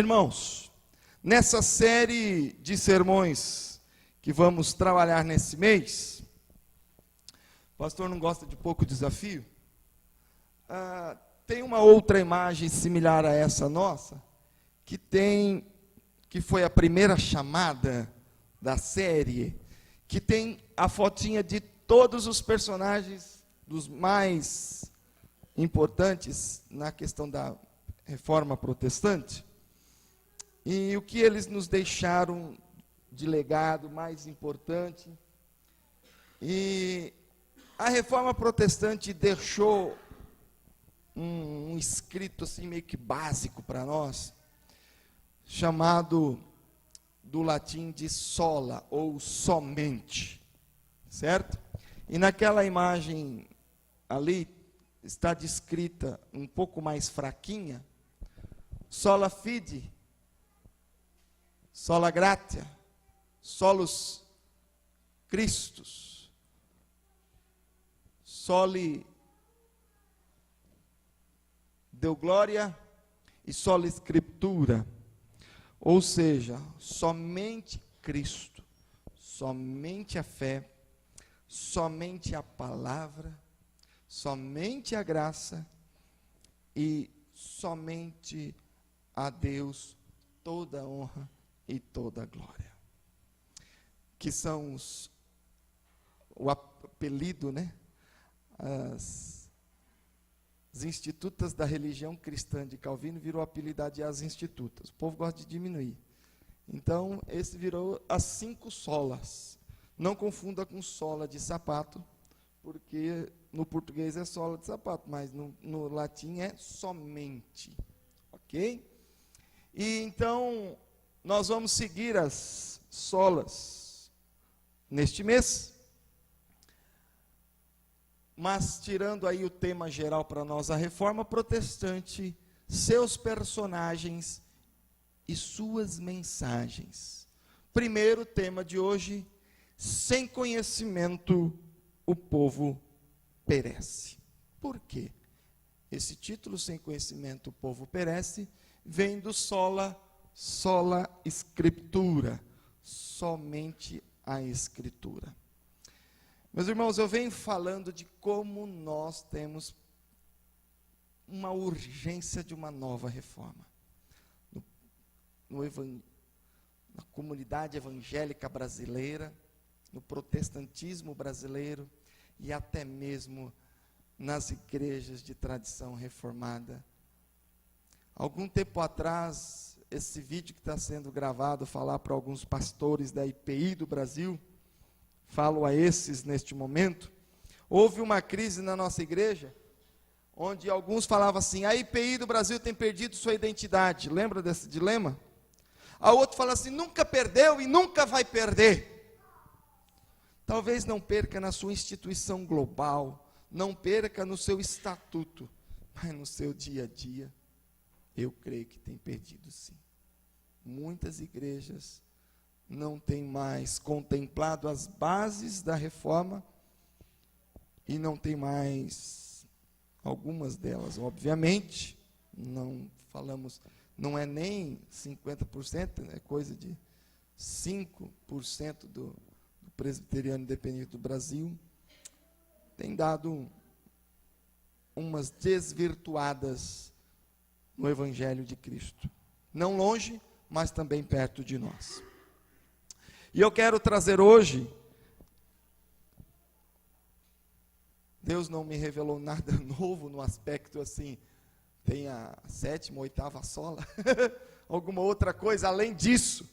Irmãos, nessa série de sermões que vamos trabalhar nesse mês, o pastor não gosta de pouco desafio? Tem uma outra imagem similar a essa nossa, que foi a primeira chamada da série, que tem a fotinha de todos os personagens dos mais importantes na questão da Reforma Protestante. E o que eles nos deixaram de legado mais importante. E a Reforma Protestante deixou um escrito assim meio que básico para nós, chamado do latim de sola, ou somente, certo? E naquela imagem ali está descrita um pouco mais fraquinha, sola fide, sola gratia, solus Christus, soli Deo Glória e sola Escritura. Ou seja, somente Cristo, somente a fé, somente a palavra, somente a graça e somente a Deus toda a honra e toda a glória. Que são o apelido, né? As institutas da religião cristã de Calvino virou apelidado de as institutas. O povo gosta de diminuir. Então, esse virou as 5 solas. Não confunda com sola de sapato, porque no português é sola de sapato, mas no latim é somente. Ok? E então, nós vamos seguir as solas neste mês. Mas, tirando aí o tema geral para nós, a Reforma Protestante, seus personagens e suas mensagens. Primeiro tema de hoje: sem conhecimento o povo perece. Por quê? Esse título, sem conhecimento o povo perece, vem do sola Scriptura, somente a Escritura. Meus irmãos, eu venho falando de como nós temos uma urgência de uma nova reforma. Na comunidade evangélica brasileira, no protestantismo brasileiro e até mesmo nas igrejas de tradição reformada. Algum tempo atrás, esse vídeo que está sendo gravado, falar para alguns pastores da IPI do Brasil, falo a esses neste momento, houve uma crise na nossa igreja, onde alguns falavam assim: a IPI do Brasil tem perdido sua identidade. Lembra desse dilema? A outro fala assim: nunca perdeu e nunca vai perder. Talvez não perca na sua instituição global, não perca no seu estatuto, mas no seu dia a dia, eu creio que tem perdido sim. Muitas igrejas não têm mais contemplado as bases da reforma e não tem mais, algumas delas, obviamente, não falamos, não é nem 50%, é coisa de 5% do presbiteriano independente do Brasil, tem dado umas desvirtuadas no Evangelho de Cristo. Não longe, mas também perto de nós. E eu quero trazer hoje, Deus não me revelou nada novo no aspecto assim, tem a 7ª, 8ª sola, alguma outra coisa além disso.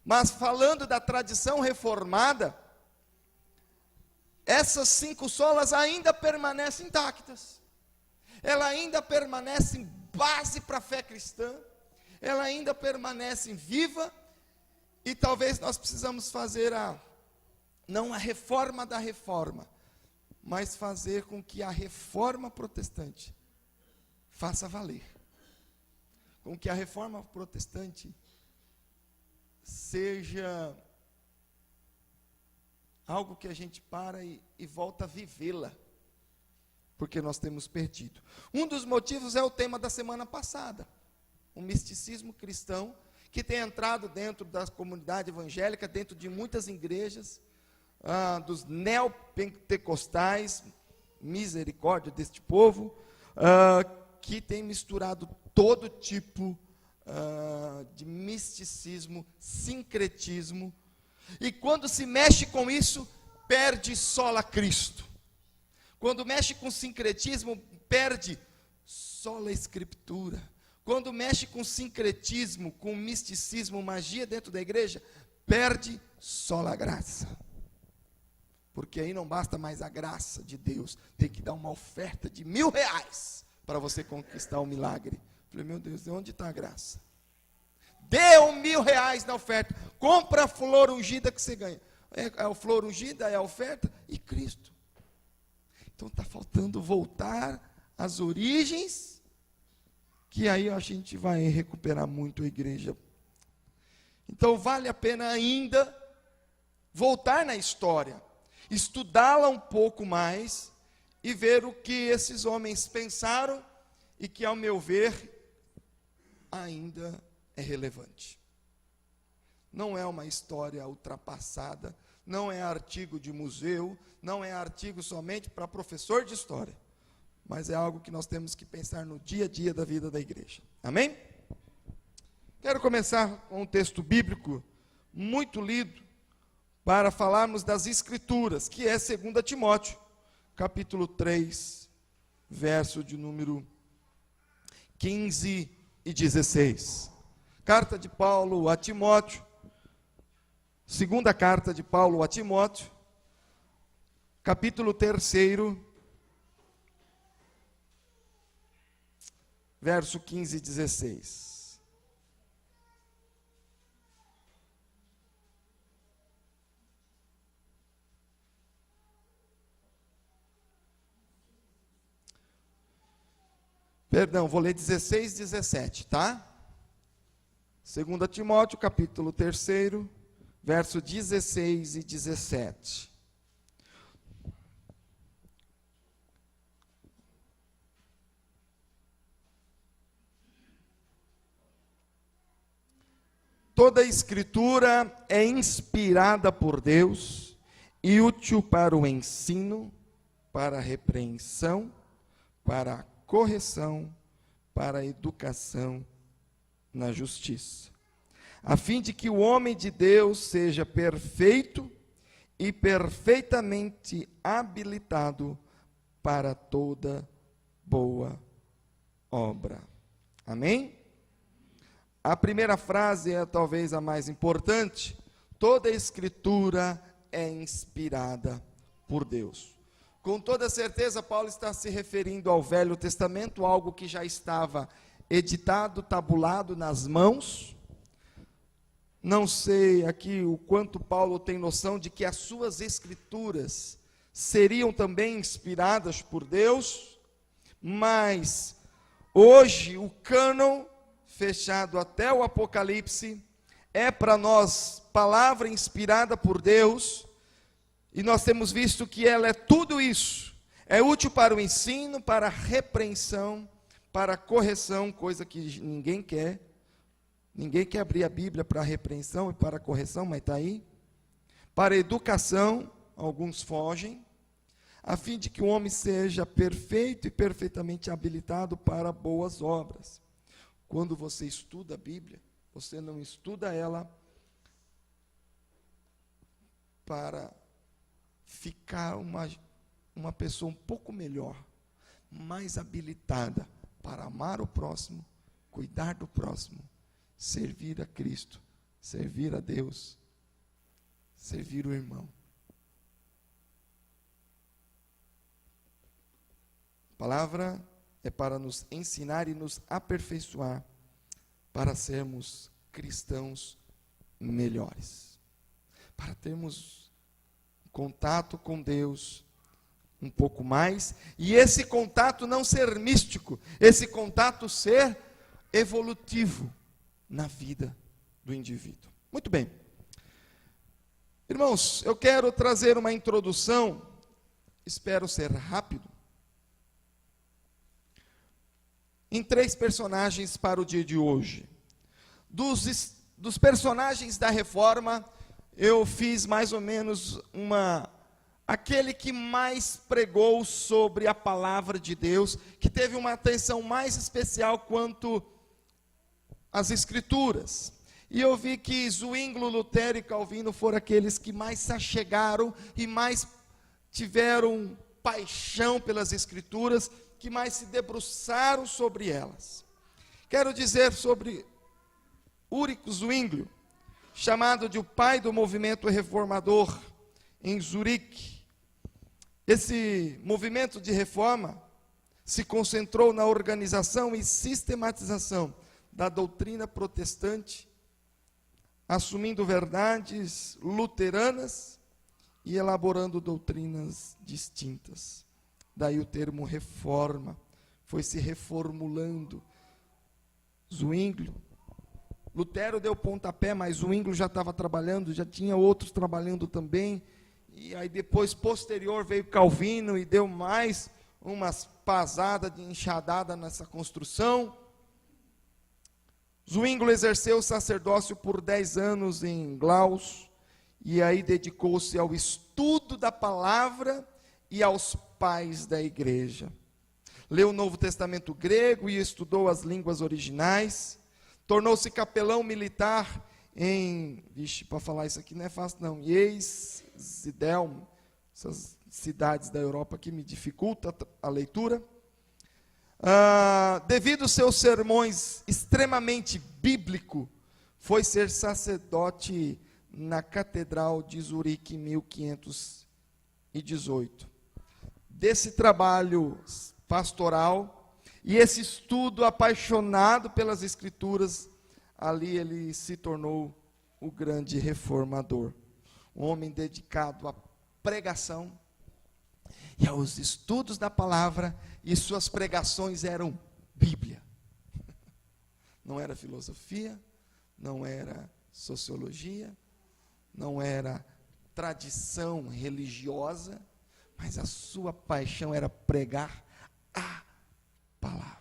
Mas falando da tradição reformada, essas 5 solas ainda permanecem intactas. Ela ainda permanece base para a fé cristã, ela ainda permanece viva. E talvez nós precisamos fazer não a reforma da reforma, mas fazer com que a Reforma Protestante faça valer. Com que a Reforma Protestante seja algo que a gente para e volta a vivê-la, porque nós temos perdido. Um dos motivos é o tema da semana passada. um misticismo cristão, que tem entrado dentro da comunidade evangélica, dentro de muitas igrejas, dos neopentecostais, misericórdia deste povo, que tem misturado todo tipo de misticismo, sincretismo, e quando se mexe com isso, perde sola Cristo. Quando mexe com sincretismo, perde sola Escritura. Quando mexe com sincretismo, com misticismo, magia dentro da igreja, perde sola graça. Porque aí não basta mais a graça de Deus, tem que dar uma oferta de R$1.000 para você conquistar o milagre. Falei, meu Deus, onde está a graça? Dê R$1.000 na oferta, compra a flor ungida que você ganha. A flor ungida é a oferta e Cristo. Então está faltando voltar às origens, que aí a gente vai recuperar muito a igreja. Então vale a pena ainda voltar na história, estudá-la um pouco mais e ver o que esses homens pensaram e que, ao meu ver, ainda é relevante. Não é uma história ultrapassada, não é artigo de museu, não é artigo somente para professor de história, mas é algo que nós temos que pensar no dia a dia da vida da igreja. Amém? Quero começar com um texto bíblico muito lido para falarmos das Escrituras, que é 2 Timóteo, capítulo 3, verso de número 15 e 16. Carta de Paulo a Timóteo, segunda carta de Paulo a Timóteo, capítulo 3, verso 15 e 16. Perdão, vou ler 16 e 17, tá? 2 Timóteo, capítulo 3, verso 16 e 17. Toda a Escritura é inspirada por Deus e útil para o ensino, para a repreensão, para a correção, para a educação na justiça, a fim de que o homem de Deus seja perfeito e perfeitamente habilitado para toda boa obra. Amém? A primeira frase é talvez a mais importante. Toda a Escritura é inspirada por Deus. Com toda certeza, Paulo está se referindo ao Velho Testamento, algo que já estava editado, tabulado nas mãos. Não sei aqui o quanto Paulo tem noção de que as suas escrituras seriam também inspiradas por Deus, mas hoje o cânon fechado até o Apocalipse é para nós palavra inspirada por Deus, e nós temos visto que ela é tudo isso, é útil para o ensino, para a repreensão, para a correção, coisa que ninguém quer abrir a Bíblia para a repreensão e para a correção, mas está aí, para a educação, alguns fogem, a fim de que o homem seja perfeito e perfeitamente habilitado para boas obras. Quando você estuda a Bíblia, você não estuda ela para ficar uma pessoa um pouco melhor, mais habilitada para amar o próximo, cuidar do próximo, servir a Cristo, servir a Deus, servir o irmão. A palavra é para nos ensinar e nos aperfeiçoar, para sermos cristãos melhores, para termos contato com Deus um pouco mais, e esse contato não ser místico, esse contato ser evolutivo na vida do indivíduo. Muito bem. Irmãos, eu quero trazer uma introdução, espero ser rápido, em 3 personagens para o dia de hoje. Dos personagens da Reforma, eu fiz mais ou menos aquele que mais pregou sobre a palavra de Deus, que teve uma atenção mais especial quanto às Escrituras. E eu vi que Zwinglio, Lutero e Calvino foram aqueles que mais se achegaram e mais tiveram paixão pelas Escrituras, que mais se debruçaram sobre elas. Quero dizer sobre Ulrich Zwinglio, chamado de o pai do movimento reformador em Zurique. Esse movimento de reforma se concentrou na organização e sistematização da doutrina protestante, assumindo verdades luteranas e elaborando doutrinas distintas. Daí o termo reforma, foi se reformulando. Zwinglio, Lutero deu pontapé, mas Zwinglio já estava trabalhando, já tinha outros trabalhando também, e aí depois, posterior, veio Calvino e deu mais umas pasadas de enxadada nessa construção. Zwinglio exerceu o sacerdócio por 10 anos em Glaus, e aí dedicou-se ao estudo da palavra e aos pais da igreja. Leu o Novo Testamento grego e estudou as línguas originais. Tornou-se capelão militar para falar isso aqui não é fácil não, Zidelm, essas cidades da Europa que me dificulta a leitura. Devido aos seus sermões extremamente bíblico, foi ser sacerdote na Catedral de Zurique em 1518. Desse trabalho pastoral e esse estudo apaixonado pelas Escrituras, ali ele se tornou o grande reformador. Um homem dedicado à pregação e aos estudos da palavra, e suas pregações eram Bíblia. Não era filosofia, não era sociologia, não era tradição religiosa, mas a sua paixão era pregar a palavra.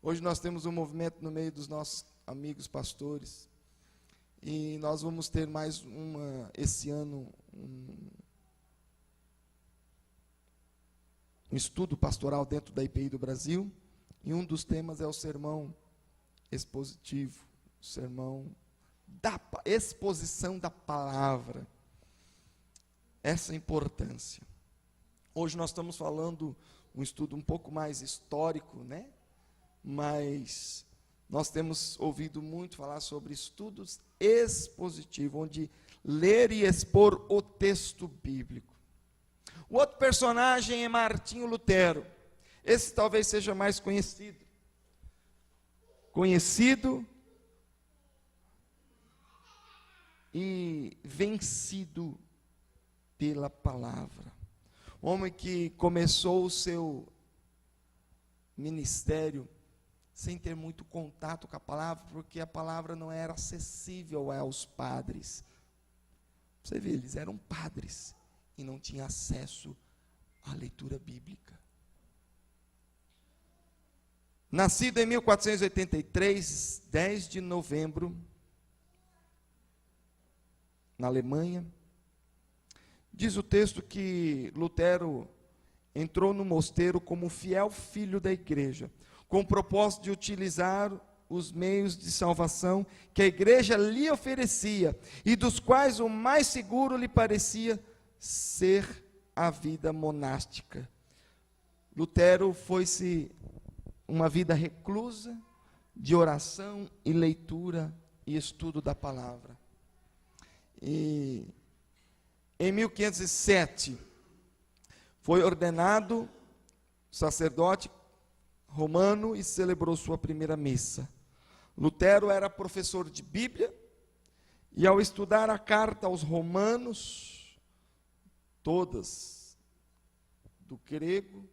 Hoje nós temos um movimento no meio dos nossos amigos pastores, e nós vamos ter mais esse ano, um estudo pastoral dentro da IPI do Brasil, e um dos temas é o sermão expositivo, o sermão da exposição da palavra. Essa importância. Hoje nós estamos falando um estudo um pouco mais histórico, né? Mas nós temos ouvido muito falar sobre estudos expositivos, onde ler e expor o texto bíblico. O outro personagem é Martinho Lutero. Esse talvez seja mais conhecido. Conhecido e vencido pela palavra. Homem que começou o seu ministério sem ter muito contato com a palavra, porque a palavra não era acessível aos padres. Você vê, eles eram padres e não tinham acesso à leitura bíblica. Nascido em 1483, 10 de novembro, na Alemanha, diz o texto que Lutero entrou no mosteiro como fiel filho da igreja, com o propósito de utilizar os meios de salvação que a igreja lhe oferecia, e dos quais o mais seguro lhe parecia ser a vida monástica. Lutero foi-se uma vida reclusa, de oração e leitura e estudo da palavra. E em 1507, foi ordenado sacerdote romano e celebrou sua primeira missa. Lutero era professor de Bíblia, e ao estudar a carta aos romanos, todas do grego,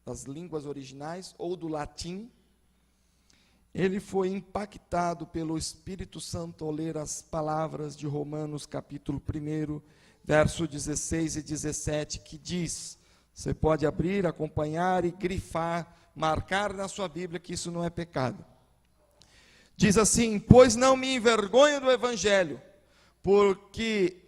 das línguas originais, ou do latim, ele foi impactado pelo Espírito Santo ao ler as palavras de Romanos, capítulo 1, verso 16 e 17, que diz: Você pode abrir, acompanhar e grifar, marcar na sua Bíblia que isso não é pecado. Diz assim: pois não me envergonho do Evangelho, porque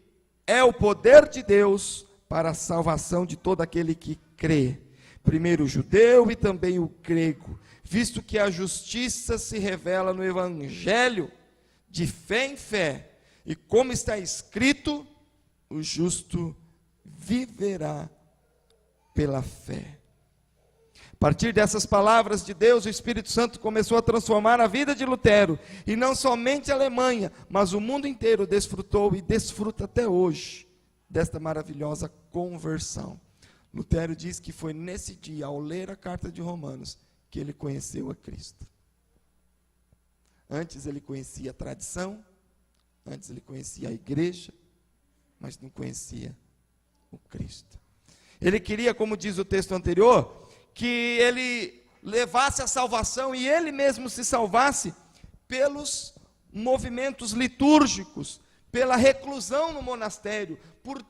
é o poder de Deus para a salvação de todo aquele que crê, primeiro o judeu e também o grego, visto que a justiça se revela no Evangelho, de fé em fé, e como está escrito, o justo viverá pela fé. A partir dessas palavras de Deus, o Espírito Santo começou a transformar a vida de Lutero, e não somente a Alemanha, mas o mundo inteiro desfrutou e desfruta até hoje desta maravilhosa conversão. Lutero diz que foi nesse dia, ao ler a carta de Romanos, que ele conheceu a Cristo. Antes ele conhecia a tradição, antes ele conhecia a igreja, mas não conhecia o Cristo. Ele queria, como diz o texto anterior, que ele levasse a salvação e ele mesmo se salvasse pelos movimentos litúrgicos, pela reclusão no monastério, por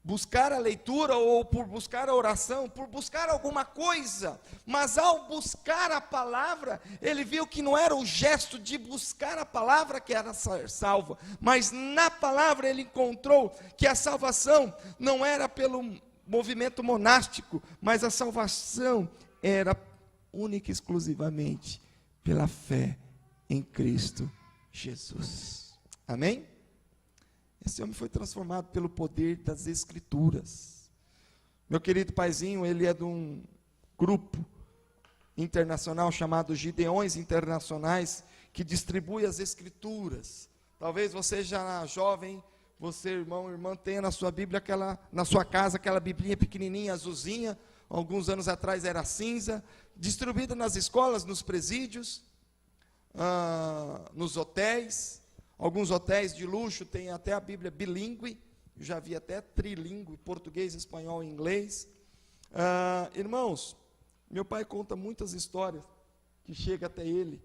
buscar a leitura ou por buscar a oração, por buscar alguma coisa. Mas ao buscar a palavra, ele viu que não era o gesto de buscar a palavra que era ser salvo, mas na palavra ele encontrou que a salvação não era pelo movimento monástico, mas a salvação era única e exclusivamente pela fé em Cristo Jesus. Amém? Esse homem foi transformado pelo poder das Escrituras. Meu querido paizinho, ele é de um grupo internacional chamado Gideões Internacionais, que distribui as Escrituras. Talvez você já jovem, você, irmão, irmã, tenha na sua Bíblia, na sua casa, aquela biblinha pequenininha, azulzinha, alguns anos atrás era cinza, distribuída nas escolas, nos presídios, nos hotéis. Alguns hotéis de luxo têm até a Bíblia bilíngue, eu já vi até trilíngue, português, espanhol e inglês. Irmãos, meu pai conta muitas histórias que chegam até ele,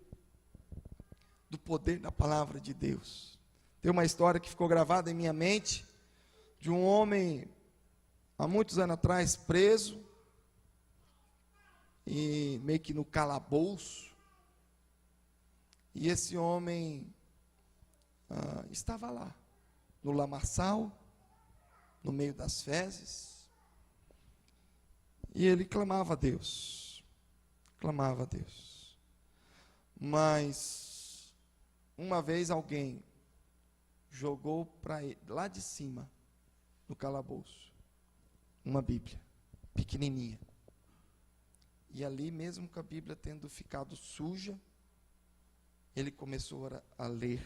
do poder da palavra de Deus. Tem uma história que ficou gravada em minha mente, de um homem, há muitos anos atrás, preso, e meio que no calabouço, e esse homem estava lá, no lamaçal, no meio das fezes, e ele clamava a Deus, mas, uma vez alguém jogou para ele, lá de cima, no calabouço, uma Bíblia, pequenininha. E ali, mesmo com a Bíblia tendo ficado suja, ele começou a ler,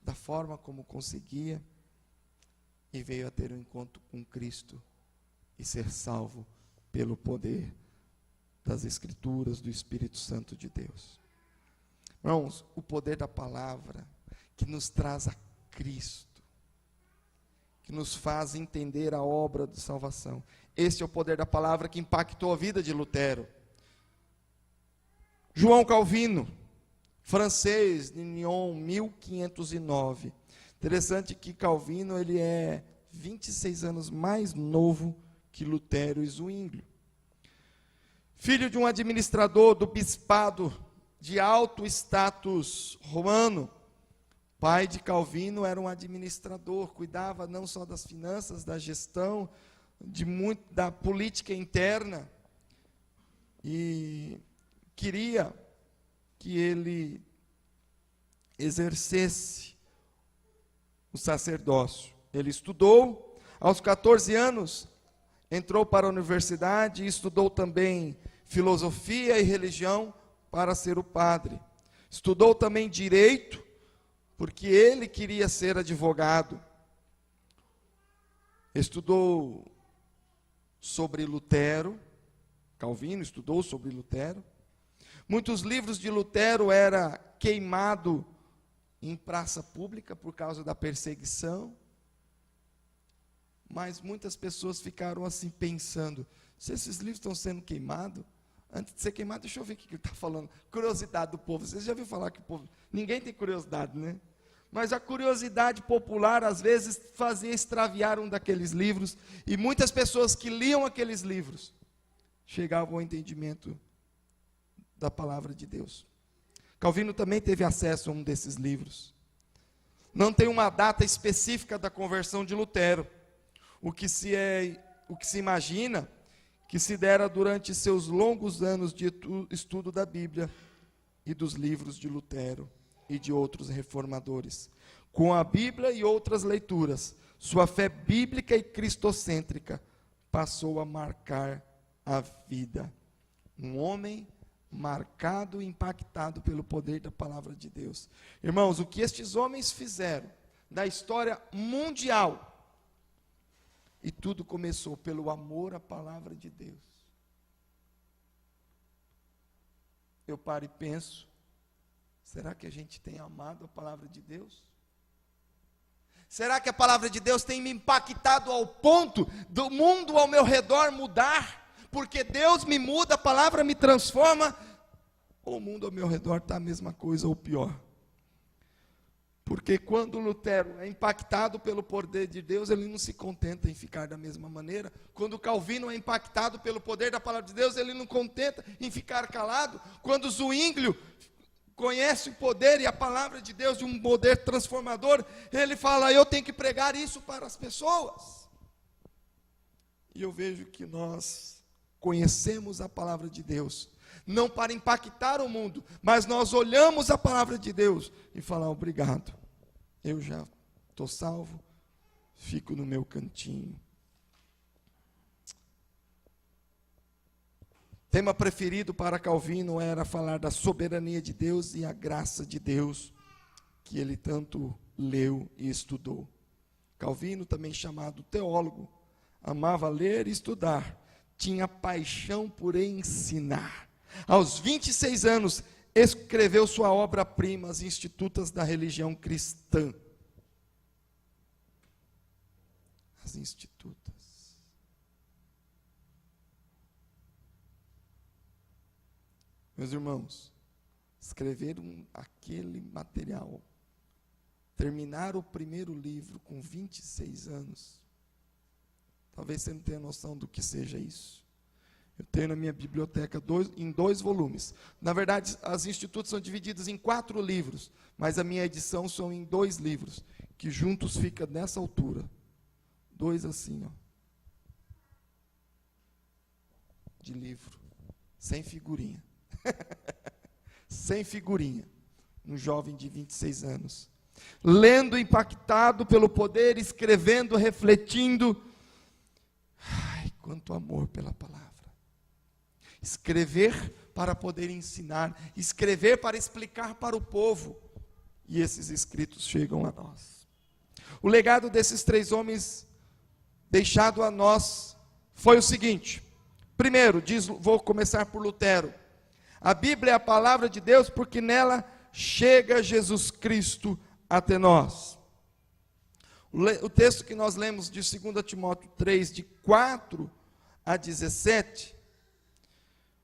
da forma como conseguia, e veio a ter um encontro com Cristo, e ser salvo pelo poder das Escrituras, do Espírito Santo de Deus. Irmãos, o poder da palavra, que nos traz a Cristo, que nos faz entender a obra de salvação. Esse é o poder da palavra que impactou a vida de Lutero. João Calvino, francês, de Nyon, 1509. Interessante que Calvino, ele é 26 anos mais novo que Lutero e Zwinglio. Filho de um administrador do bispado de alto status romano, pai de Calvino era um administrador, cuidava não só das finanças, da gestão, da política interna, e queria que ele exercesse o sacerdócio. Ele estudou, aos 14 anos, entrou para a universidade e estudou também filosofia e religião para ser o padre. Estudou também direito, porque ele queria ser advogado. Estudou sobre Lutero, Calvino estudou sobre Lutero. Muitos livros de Lutero eram queimados em praça pública por causa da perseguição. Mas muitas pessoas ficaram assim pensando, se esses livros estão sendo queimados, antes de ser queimado, deixa eu ver o que ele está falando. Curiosidade do povo. Vocês já ouviram falar que o povo... Ninguém tem curiosidade, né? mas a curiosidade popular às vezes fazia extraviar um daqueles livros, e muitas pessoas que liam aqueles livros chegavam ao entendimento da palavra de Deus. Calvino também teve acesso a um desses livros. Não tem uma data específica da conversão de Lutero. O que se imagina que se dera durante seus longos anos de estudo da Bíblia e dos livros de Lutero e de outros reformadores. Com a Bíblia e outras leituras, sua fé bíblica e cristocêntrica passou a marcar a vida. Um homem marcado e impactado pelo poder da palavra de Deus. Irmãos, o que estes homens fizeram na história mundial, e tudo começou pelo amor à palavra de Deus. Eu paro e penso, será que a gente tem amado a palavra de Deus? Será que a palavra de Deus tem me impactado ao ponto do mundo ao meu redor mudar? Porque Deus me muda, a palavra me transforma, ou o mundo ao meu redor está a mesma coisa ou pior? Porque quando Lutero é impactado pelo poder de Deus, ele não se contenta em ficar da mesma maneira. Quando Calvino é impactado pelo poder da palavra de Deus, ele não contenta em ficar calado. Quando Zwinglio conhece o poder e a palavra de Deus, de um poder transformador, ele fala, eu tenho que pregar isso para as pessoas. E eu vejo que nós conhecemos a palavra de Deus, não para impactar o mundo, mas nós olhamos a palavra de Deus e falamos, obrigado, eu já estou salvo, fico no meu cantinho. Tema preferido para Calvino era falar da soberania de Deus e a graça de Deus, que ele tanto leu e estudou. Calvino, também chamado teólogo, amava ler e estudar, tinha paixão por ensinar. Aos 26 anos, escreveu sua obra-prima, As Institutas da Religião Cristã. As Institutas. Meus irmãos, escrever aquele material, terminar o primeiro livro com 26 anos, talvez você não tenha noção do que seja isso. Eu tenho na minha biblioteca em 2 volumes. Na verdade, as Institutos são divididas em 4 livros, mas a minha edição são em 2 livros, que juntos fica nessa altura. 2 assim, ó, de livro, sem figurinha. Sem figurinha. Um jovem de 26 anos. Lendo, impactado pelo poder, escrevendo, refletindo. Ai, quanto amor pela palavra. Escrever para poder ensinar, escrever para explicar para o povo, e esses escritos chegam a nós. O legado desses 3 homens deixado a nós foi o seguinte: primeiro, vou começar por Lutero, a Bíblia é a palavra de Deus porque nela chega Jesus Cristo até nós. O texto que nós lemos de 2 Timóteo 3, de 4 a 17,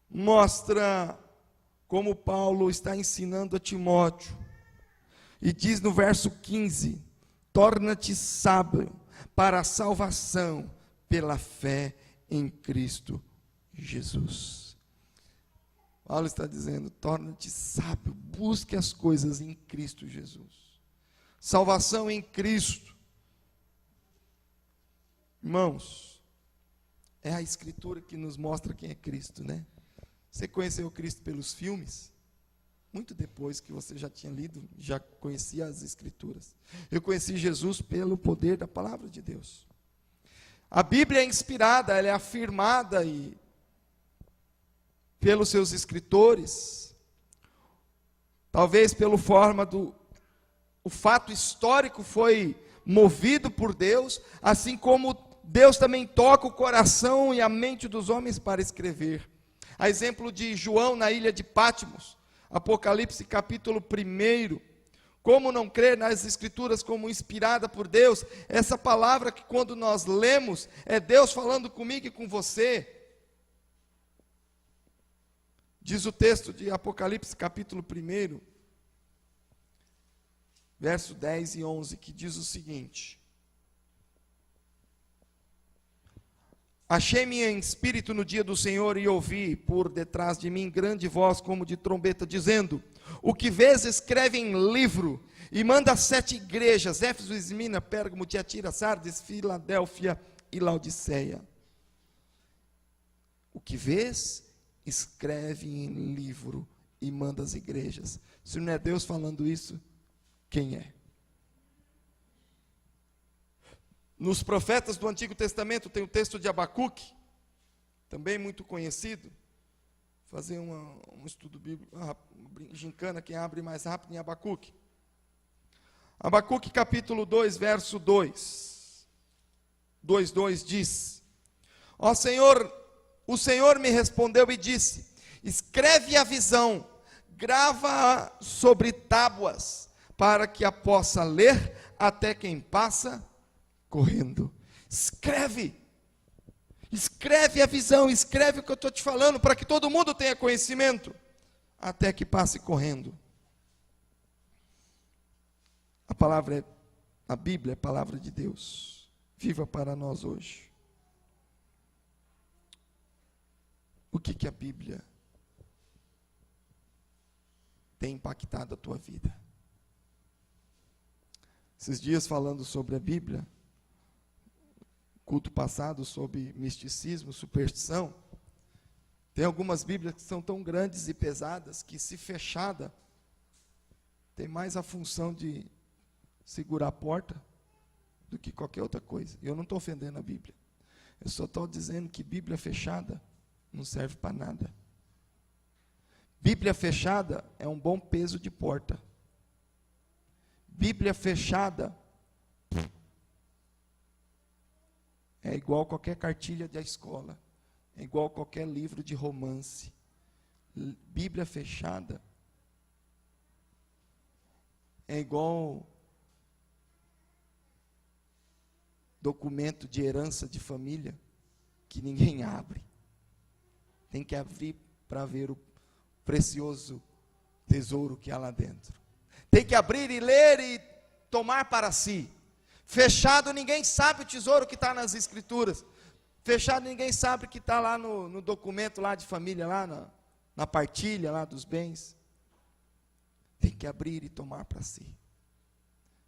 mostra como Paulo está ensinando a Timóteo, e diz no verso 15, torna-te sábio para a salvação pela fé em Cristo Jesus. Paulo está dizendo, torna-te sábio, busque as coisas em Cristo Jesus. Salvação em Cristo. Irmãos, é a Escritura que nos mostra quem é Cristo, né? Você conheceu Cristo pelos filmes? Muito depois que você já tinha lido, já conhecia as Escrituras. Eu conheci Jesus pelo poder da palavra de Deus. A Bíblia é inspirada, ela é afirmada pelos seus escritores, talvez pela forma o fato histórico foi movido por Deus, assim como Deus também toca o coração e a mente dos homens para escrever. A exemplo de João na ilha de Patmos, Apocalipse capítulo 1, como não crer nas Escrituras como inspirada por Deus? Essa palavra que quando nós lemos, é Deus falando comigo e com você. Diz o texto de Apocalipse capítulo 1, verso 10 e 11, que diz o seguinte: Achei-me em espírito no dia do Senhor e ouvi por detrás de mim grande voz como de trombeta, dizendo: O que vês escreve em livro, e manda 7 igrejas, Éfeso, Esmina, Pérgamo, Tiatira, Sardes, Filadélfia e Laodiceia. O que vês, escreve em livro e manda às igrejas. Se não é Deus falando isso, quem é? Nos profetas do Antigo Testamento tem o texto de Abacuque, também muito conhecido. Fazer um estudo bíblico, gincana, quem abre mais rápido em Abacuque. Abacuque capítulo 2, verso 2. 2:2 diz: Ó Senhor, o Senhor me respondeu e disse: Escreve a visão, grava-a sobre tábuas, para que a possa ler até quem passa correndo. Escreve a visão, escreve o que eu estou te falando, para que todo mundo tenha conhecimento, até que passe correndo. A Bíblia é a palavra de Deus, viva para nós hoje. O que a Bíblia tem impactado a tua vida? Esses dias falando sobre a Bíblia, culto passado sobre misticismo, superstição, tem algumas Bíblias que são tão grandes e pesadas que, se fechada, tem mais a função de segurar a porta do que qualquer outra coisa. Eu não estou ofendendo a Bíblia, eu só estou dizendo que Bíblia fechada não serve para nada. Bíblia fechada é um bom peso de porta. Bíblia fechada é igual qualquer cartilha da escola, é igual qualquer livro de romance. Bíblia fechada é igual documento de herança de família que ninguém abre. Tem que abrir para ver o precioso tesouro que há lá dentro. Tem que abrir e ler e tomar para si. Fechado, ninguém sabe o tesouro que está nas escrituras. Fechado, ninguém sabe o que está lá no documento lá de família, lá na partilha lá dos bens. Tem que abrir e tomar para si.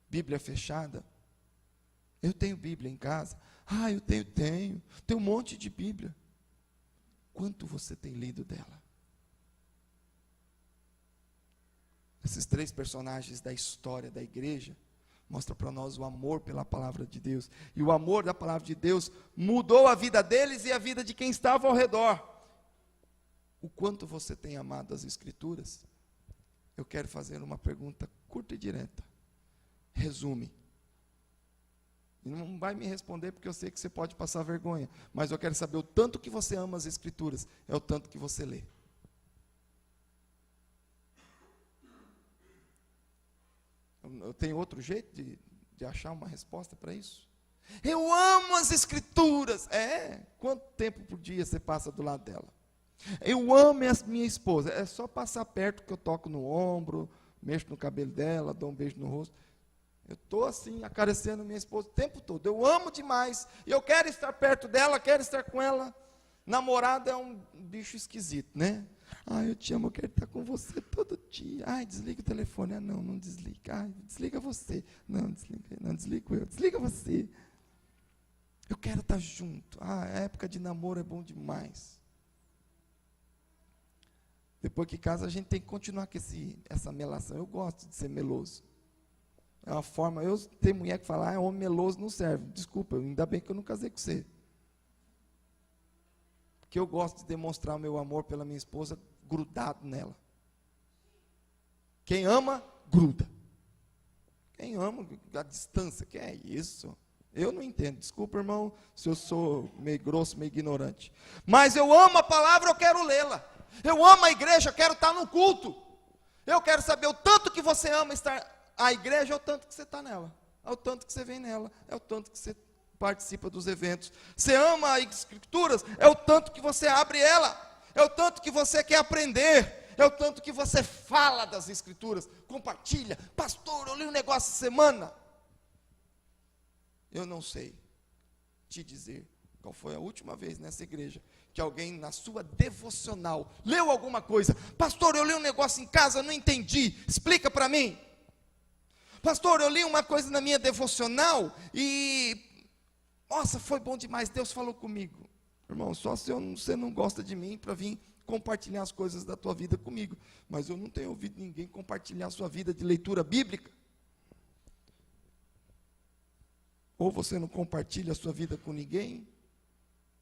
Bíblia fechada. Eu tenho Bíblia em casa. Eu tenho um monte de Bíblia. Quanto você tem lido dela? Esses 3 personagens da história da igreja mostra para nós o amor pela palavra de Deus. E o amor da palavra de Deus mudou a vida deles e a vida de quem estava ao redor. O quanto você tem amado as Escrituras? Eu quero fazer uma pergunta curta e direta. Resume. E não vai me responder porque eu sei que você pode passar vergonha. Mas eu quero saber o tanto que você ama as Escrituras. É o tanto que você lê. Eu tenho outro jeito de achar uma resposta para isso? Eu amo as Escrituras. Quanto tempo por dia você passa do lado dela? Eu amo a minha esposa. É só passar perto que eu toco no ombro, mexo no cabelo dela, dou um beijo no rosto. Eu estou assim, acariciando minha esposa o tempo todo. Eu amo demais. E eu quero estar perto dela, quero estar com ela. Namorado é um bicho esquisito, né? Eu te amo, eu quero estar com você todo dia. Desliga o telefone. Não desliga. Desliga você. Não desligo eu. Desliga você. Eu quero estar junto. A época de namoro é bom demais. Depois que casa, a gente tem que continuar com essa melação. Eu gosto de ser meloso. É uma forma, tem mulher que fala, homem meloso não serve. Desculpa, ainda bem que eu não casei com você. Porque eu gosto de demonstrar o meu amor pela minha esposa grudado nela. Quem ama, gruda. Quem ama, a distância, que é isso? Eu não entendo, desculpa, irmão, se eu sou meio grosso, meio ignorante. Mas eu amo a palavra, eu quero lê-la. Eu amo a igreja, eu quero estar no culto. Eu quero saber o tanto que você ama estar... A igreja é o tanto que você está nela, é o tanto que você vem nela, é o tanto que você participa dos eventos. Você ama as Escrituras, é o tanto que você abre ela, é o tanto que você quer aprender, é o tanto que você fala das Escrituras, compartilha. Pastor, eu li um negócio essa semana. Eu não sei te dizer qual foi a última vez nessa igreja que alguém na sua devocional leu alguma coisa. Pastor, eu li um negócio em casa, não entendi, explica para mim. Pastor, eu li uma coisa na minha devocional e, nossa, foi bom demais, Deus falou comigo. Irmão, só se você não gosta de mim para vir compartilhar as coisas da tua vida comigo, mas eu não tenho ouvido ninguém compartilhar a sua vida de leitura bíblica. Ou você não compartilha a sua vida com ninguém,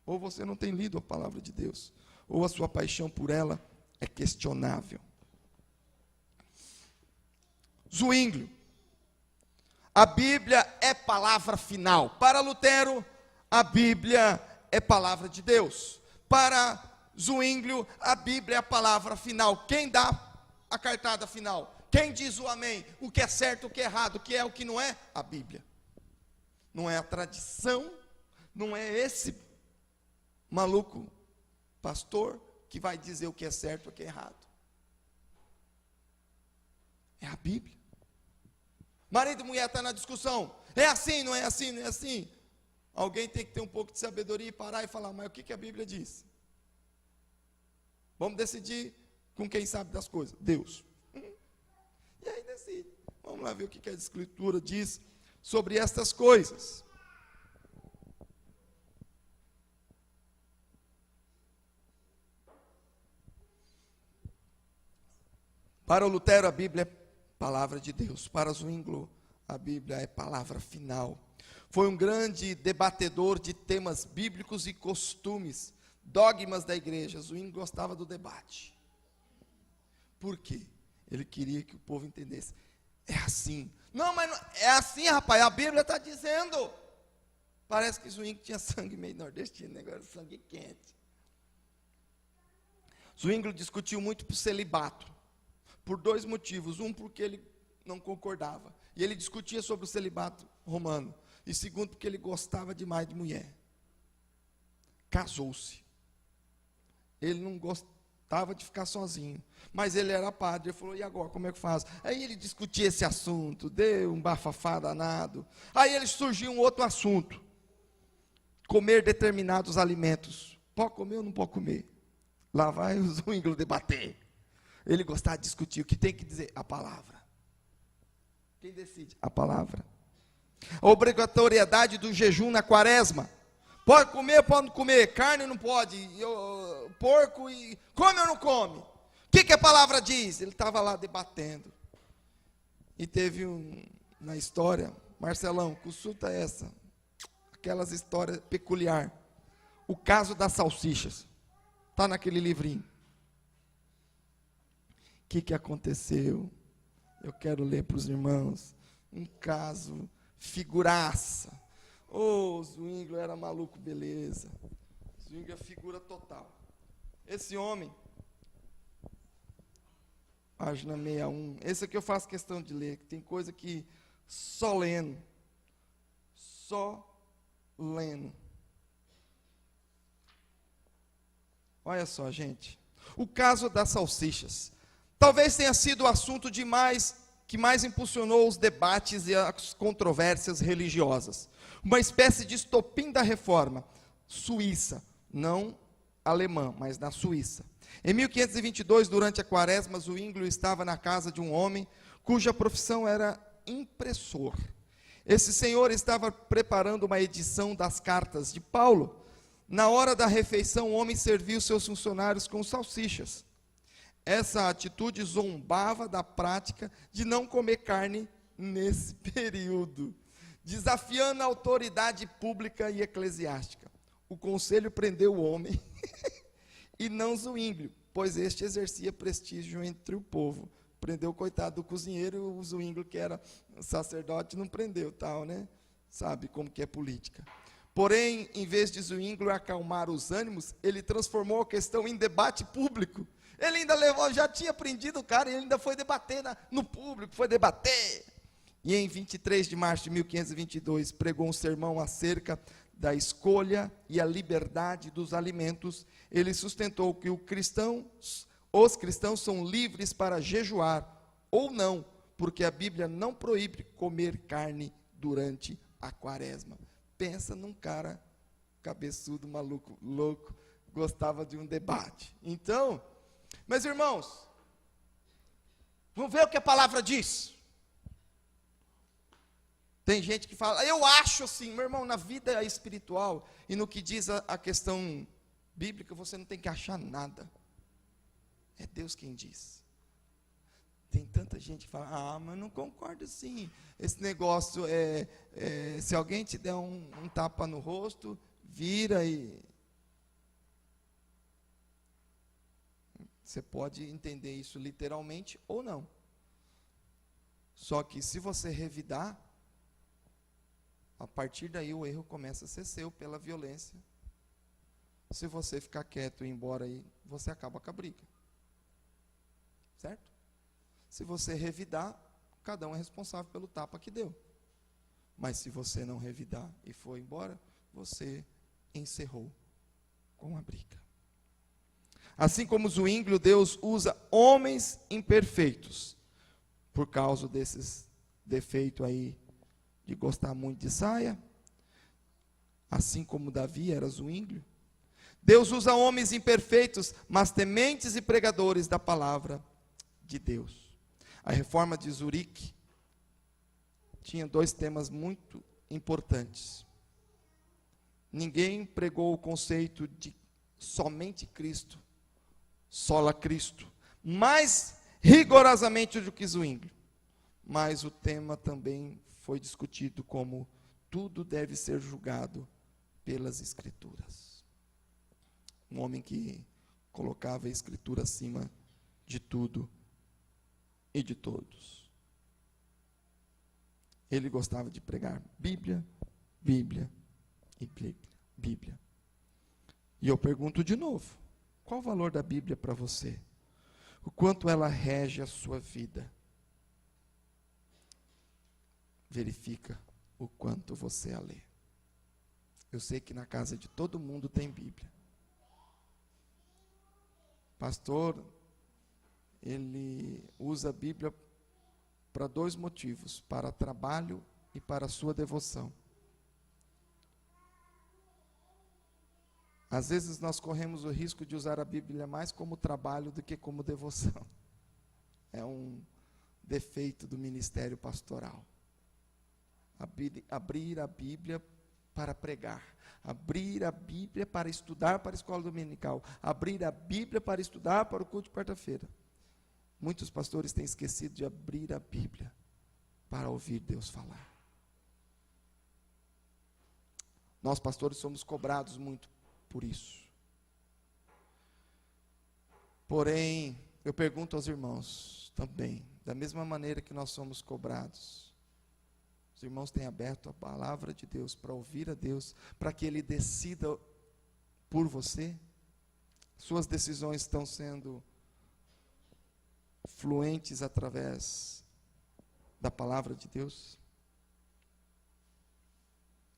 ou você não tem lido a palavra de Deus, ou a sua paixão por ela é questionável. Zwinglio, a Bíblia é palavra final. Para Lutero, a Bíblia é palavra de Deus. Para Zwinglio, a Bíblia é a palavra final. Quem dá a cartada final? Quem diz o amém? O que é certo, o que é errado, o que é, o que não é? A Bíblia. Não é a tradição, não é esse maluco pastor que vai dizer o que é certo e o que é errado. É a Bíblia. Marido e mulher estão na discussão. É assim, não é assim, não é assim. Alguém tem que ter um pouco de sabedoria e parar e falar, mas o que a Bíblia diz? Vamos decidir com quem sabe das coisas. Deus. E aí decide. Vamos lá ver o que a Escritura diz sobre estas coisas. Para o Lutero, a Bíblia é palavra de Deus. Para Zwinglio, a Bíblia é palavra final. Foi um grande debatedor de temas bíblicos e costumes, dogmas da igreja. Zwinglio gostava do debate. Por quê? Ele queria que o povo entendesse. É assim. Não, mas não, é assim, rapaz, a Bíblia está dizendo. Parece que Zwinglio tinha sangue meio nordestino, negócio de sangue quente. Zwinglio discutiu muito por celibato. Por dois motivos. Um, porque ele não concordava. E ele discutia sobre o celibato romano. E segundo, porque ele gostava demais de mulher. Casou-se. Ele não gostava de ficar sozinho. Mas ele era padre. Ele falou, e agora, como é que faz? Aí ele discutia esse assunto. Deu um bafafá danado. Aí ele surgiu um outro assunto. Comer determinados alimentos. Pode comer ou não pode comer? Lá vai o Zwinglio debater. Ele gostava de discutir o que tem que dizer, a palavra. Quem decide? A palavra. A obrigatoriedade do jejum na quaresma. Pode comer, pode não comer. Carne não pode. Porco e... Come ou não come? O que a palavra diz? Ele estava lá debatendo. E teve na história, Marcelão, consulta essa. Aquelas histórias peculiar. O caso das salsichas. Está naquele livrinho. O que aconteceu? Eu quero ler para os irmãos. Um caso, figuraça. Zwinglio era maluco, beleza. Zwinglio é figura total. Esse homem, página 61. Esse aqui eu faço questão de ler, que tem coisa que só lendo. Só lendo. Olha só, gente. O caso das salsichas. Talvez tenha sido o assunto que mais impulsionou os debates e as controvérsias religiosas. Uma espécie de estopim da reforma suíça, não alemã, mas na Suíça. Em 1522, durante a quaresma, Zwinglio estava na casa de um homem cuja profissão era impressor. Esse senhor estava preparando uma edição das cartas de Paulo. Na hora da refeição, o homem serviu seus funcionários com salsichas. Essa atitude zombava da prática de não comer carne nesse período, desafiando a autoridade pública e eclesiástica. O conselho prendeu o homem e não Zwinglio, pois este exercia prestígio entre o povo. Prendeu o coitado do cozinheiro, o Zwinglio, que era sacerdote, não prendeu, tal, né? Sabe como que é política. Porém, em vez de Zwinglio acalmar os ânimos, ele transformou a questão em debate público. Ele ainda levou, já tinha prendido o cara, e ele ainda foi debater no público, foi debater. E em 23 de março de 1522, pregou um sermão acerca da escolha e a liberdade dos alimentos. Ele sustentou que os cristãos são livres para jejuar ou não, porque a Bíblia não proíbe comer carne durante a quaresma. Pensa num cara cabeçudo, maluco, louco, gostava de um debate. Então, meus irmãos, vamos ver o que a palavra diz. Tem gente que fala, eu acho assim, meu irmão, na vida espiritual e no que diz a questão bíblica, você não tem que achar nada. É Deus quem diz. Tem tanta gente que fala, mas não concordo assim. Esse negócio se alguém te der um tapa no rosto, vira e... Você pode entender isso literalmente ou não. Só que se você revidar, a partir daí o erro começa a ser seu pela violência. Se você ficar quieto e ir embora aí, você acaba com a briga. Certo? Se você revidar, cada um é responsável pelo tapa que deu. Mas se você não revidar e for embora, você encerrou com a briga. Assim como o Zwinglio, Deus usa homens imperfeitos, por causa desses defeitos aí, de gostar muito de saia, assim como Davi era Zwinglio. Deus usa homens imperfeitos, mas tementes e pregadores da palavra de Deus. A reforma de Zurique tinha 2 temas muito importantes. Ninguém pregou o conceito de somente Cristo, sola Cristo, mais rigorosamente do que Zwinglio. Mas o tema também foi discutido como tudo deve ser julgado pelas Escrituras. Um homem que colocava a Escritura acima de tudo e de todos. Ele gostava de pregar Bíblia, Bíblia e Bíblia. E eu pergunto de novo, qual o valor da Bíblia para você? O quanto ela rege a sua vida? Verifica o quanto você a lê. Eu sei que na casa de todo mundo tem Bíblia. Pastor, ele usa a Bíblia para 2 motivos, para trabalho e para a sua devoção. Às vezes nós corremos o risco de usar a Bíblia mais como trabalho do que como devoção. É um defeito do ministério pastoral. Abrir a Bíblia para pregar, abrir a Bíblia para estudar para a escola dominical, abrir a Bíblia para estudar para o culto de quarta-feira. Muitos pastores têm esquecido de abrir a Bíblia para ouvir Deus falar. Nós pastores somos cobrados muito por isso. Porém, eu pergunto aos irmãos também, da mesma maneira que nós somos cobrados, os irmãos têm aberto a palavra de Deus para ouvir a Deus, para que Ele decida por você? Suas decisões estão sendo fluentes através da palavra de Deus?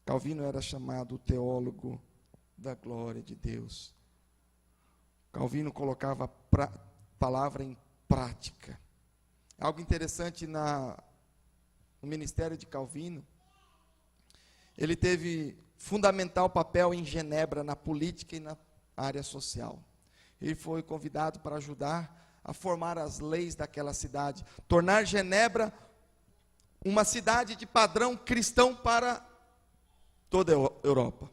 Calvino era chamado o teólogo da glória de Deus. Calvino colocava a palavra em prática. Algo interessante no ministério de Calvino, ele teve fundamental papel em Genebra, na política e na área social. Ele foi convidado para ajudar a formar as leis daquela cidade, tornar Genebra uma cidade de padrão cristão para toda a Europa.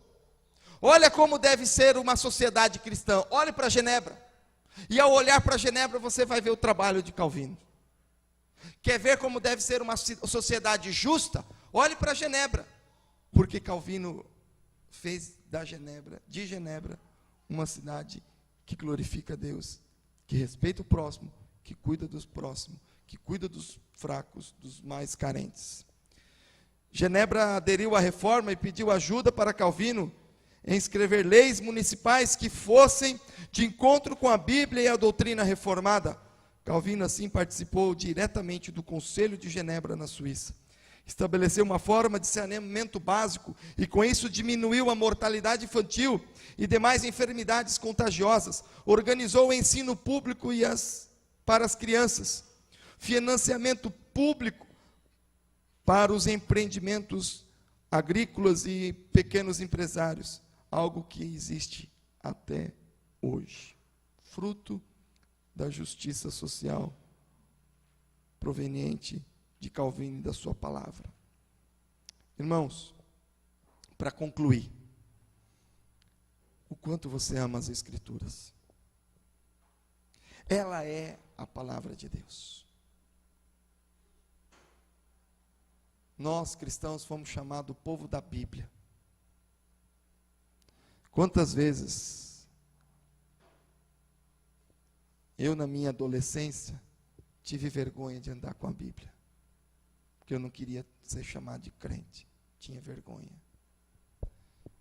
Olha como deve ser uma sociedade cristã. Olhe para Genebra. E ao olhar para Genebra, você vai ver o trabalho de Calvino. Quer ver como deve ser uma sociedade justa? Olhe para Genebra. Porque Calvino fez de Genebra, uma cidade que glorifica a Deus, que respeita o próximo, que cuida dos próximos, que cuida dos fracos, dos mais carentes. Genebra aderiu à reforma e pediu ajuda para Calvino em escrever leis municipais que fossem de encontro com a Bíblia e a doutrina reformada. Calvino, assim, participou diretamente do Conselho de Genebra, na Suíça. estabeleceu uma forma de saneamento básico e com isso diminuiu a mortalidade infantil e demais enfermidades contagiosas, organizou o ensino público para as crianças, financiamento público para os empreendimentos agrícolas e pequenos empresários, algo que existe até hoje, fruto da justiça social proveniente de Calvino e da sua palavra. Irmãos, para concluir, o quanto você ama as Escrituras? Ela é a palavra de Deus. Nós, cristãos, fomos chamados povo da Bíblia. Quantas vezes eu, na minha adolescência, tive vergonha de andar com a Bíblia, porque eu não queria ser chamado de crente, tinha vergonha.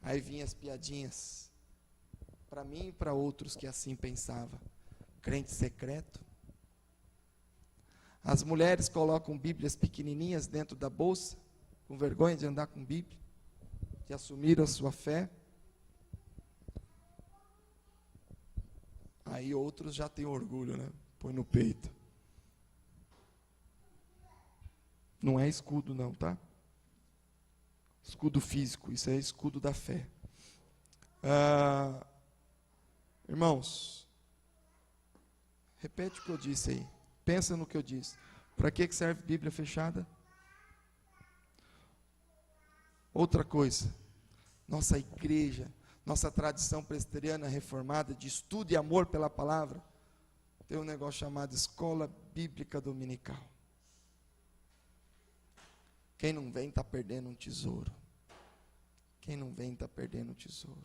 Aí vinham as piadinhas, para mim e para outros que assim pensavam, crente secreto. As mulheres colocam Bíblias pequenininhas dentro da bolsa, com vergonha de andar com Bíblia, de assumir a sua fé. Aí outros já têm orgulho, né? Põe no peito. Não é escudo não, tá? Escudo físico, isso é escudo da fé. Irmãos, repete o que eu disse aí. Pensa no que eu disse. Para que serve Bíblia fechada? Outra coisa, nossa igreja, nossa tradição presbiteriana reformada de estudo e amor pela palavra, tem um negócio chamado Escola Bíblica Dominical. Quem não vem está perdendo um tesouro. Quem não vem está perdendo um tesouro.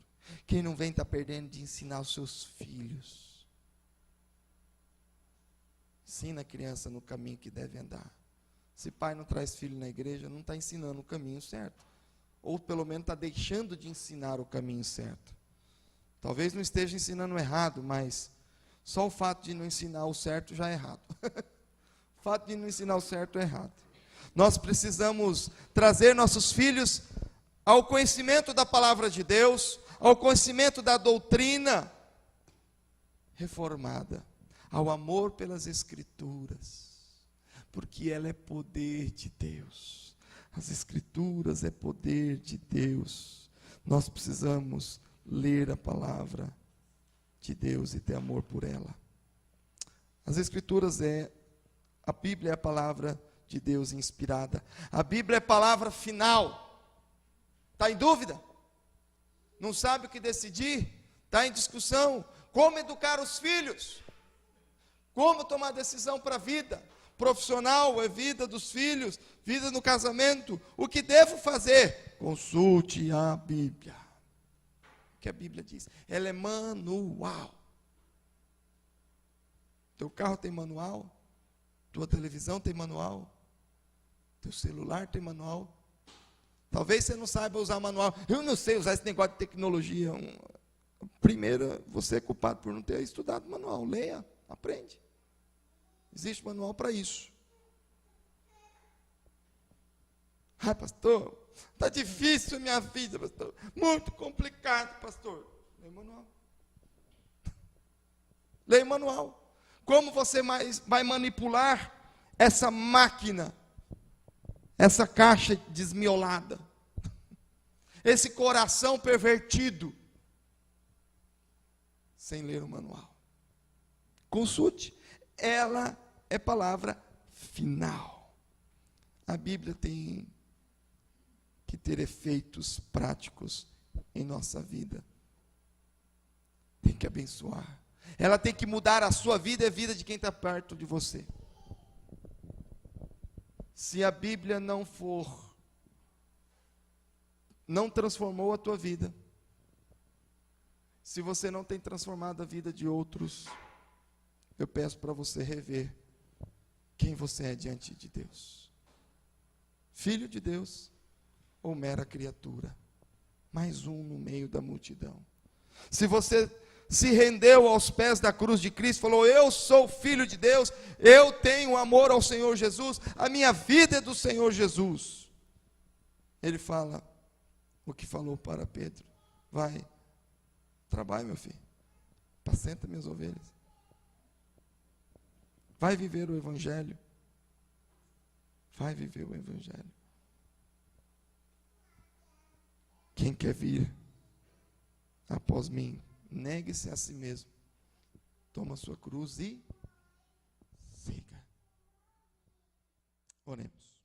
Quem não vem está perdendo de ensinar os seus filhos. Ensina a criança no caminho que deve andar. Se pai não traz filho na igreja, não está ensinando o caminho certo. Ou pelo menos está deixando de ensinar o caminho certo. Talvez não esteja ensinando errado, mas só o fato de não ensinar o certo já é errado. O fato de não ensinar o certo é errado. Nós precisamos trazer nossos filhos ao conhecimento da palavra de Deus, ao conhecimento da doutrina reformada, ao amor pelas Escrituras, porque ela é poder de Deus. As Escrituras é poder de Deus. Nós precisamos ler a palavra de Deus e ter amor por ela. As Escrituras a Bíblia é a palavra de Deus inspirada. A Bíblia é a palavra final. Está em dúvida? Não sabe o que decidir? Está em discussão? Como educar os filhos? Como tomar decisão para a vida? Profissional é vida dos filhos, vida no casamento. O que devo fazer? Consulte a Bíblia. O que a Bíblia diz? Ela é manual. Teu carro tem manual? Tua televisão tem manual? Teu celular tem manual? Talvez você não saiba usar manual. Eu não sei usar esse negócio de tecnologia. Primeiro, você é culpado por não ter estudado manual. Leia, aprende. Existe manual para isso. Ah, pastor, está difícil a minha vida, pastor. Muito complicado, pastor. Leia manual. Leia manual. Como você vai manipular essa máquina, essa caixa desmiolada, esse coração pervertido, sem ler o manual? Consulte. Ela é palavra final. A Bíblia tem que ter efeitos práticos em nossa vida. Tem que abençoar. Ela tem que mudar a sua vida e a vida de quem está perto de você. Se a Bíblia não transformou a tua vida, se você não tem transformado a vida de outros, eu peço para você rever quem você é diante de Deus. Filho de Deus ou mera criatura? Mais um no meio da multidão. Se você se rendeu aos pés da cruz de Cristo, falou: eu sou filho de Deus, eu tenho amor ao Senhor Jesus, a minha vida é do Senhor Jesus. Ele fala o que falou para Pedro: vai, trabalha, meu filho, apacenta minhas ovelhas, vai viver o Evangelho, vai viver o Evangelho. Quem quer vir após mim, negue-se a si mesmo, toma a sua cruz e siga. Oremos.